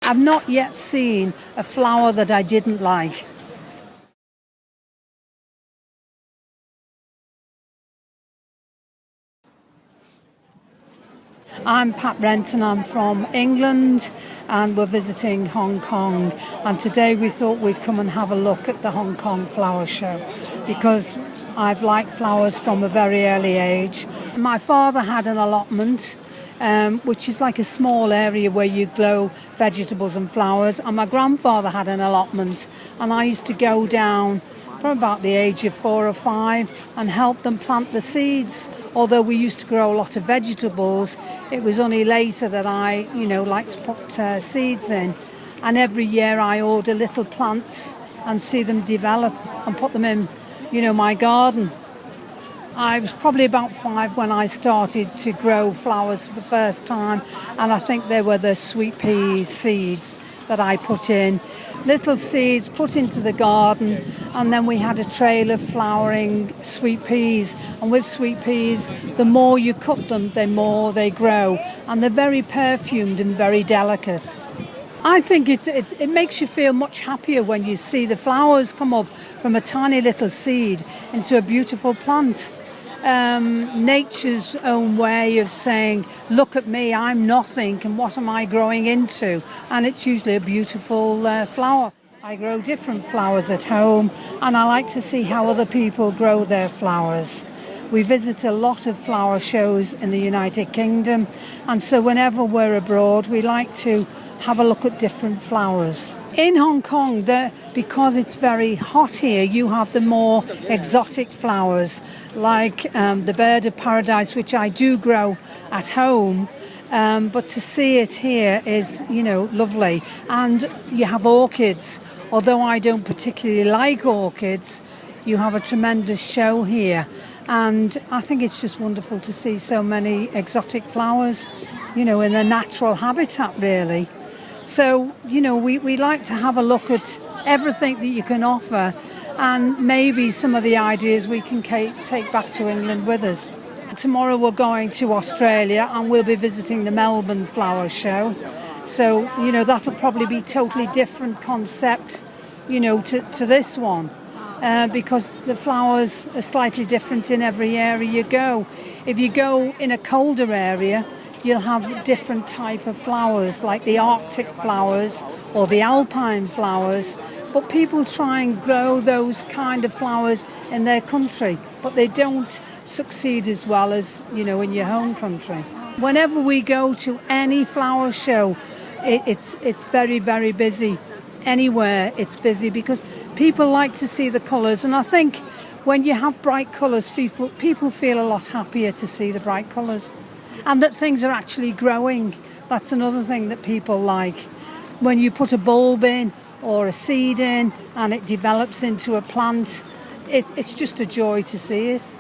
I've not yet seen a flower that I didn't like. I'm Pat Renton, I'm from England and we're visiting Hong Kong, and today we thought we'd come and have a look at the Hong Kong flower show because I've liked flowers from a very early age. My father had an allotment which is like a small area where you grow vegetables and flowers, and my grandfather had an allotment, and I used to go down from about the age of 4 or 5 and help them plant the seeds. Although we used to grow a lot of vegetables, it was only later that I, like to put seeds in. And every year I order little plants and see them develop and put them in, my garden. I was probably about 5 when I started to grow flowers for the first time, and I think they were the sweet pea seeds that I put in. Little seeds put into the garden, and then we had a trail of flowering sweet peas. And with sweet peas, the more you cut them, the more they grow, and they're very perfumed and very delicate. I think it makes you feel much happier when you see the flowers come up from a tiny little seed into a beautiful plant. Nature's own way of saying, look at me, I'm nothing, and what am I growing into? And it's usually a beautiful flower. I grow different flowers at home, and I like to see how other people grow their flowers. We visit a lot of flower shows in the United Kingdom, and so whenever we're abroad, we like to have a look at different flowers. In Hong Kong, because it's very hot here, you have the more exotic flowers, like the bird of paradise, which I do grow at home, but to see it here is, lovely. And you have orchids. Although I don't particularly like orchids, you have a tremendous show here. And I think it's just wonderful to see so many exotic flowers, in a natural habitat, really. So, we like to have a look at everything that you can offer, and maybe some of the ideas we can take back to England with us. Tomorrow we're going to Australia and we'll be visiting the Melbourne Flower Show. So, that'll probably be totally different concept, to this one. Because the flowers are slightly different in every area you go. If you go in a colder area, you'll have different type of flowers, like the Arctic flowers or the alpine flowers. But people try and grow those kind of flowers in their country, but they don't succeed as well as, in your home country. Whenever we go to any flower show, it's very, very busy. Anywhere it's busy because people like to see the colours, and I think when you have bright colours, people feel a lot happier to see the bright colours. And that things are actually growing. That's another thing that people like. When you put a bulb in or a seed in and it develops into a plant, it's just a joy to see it.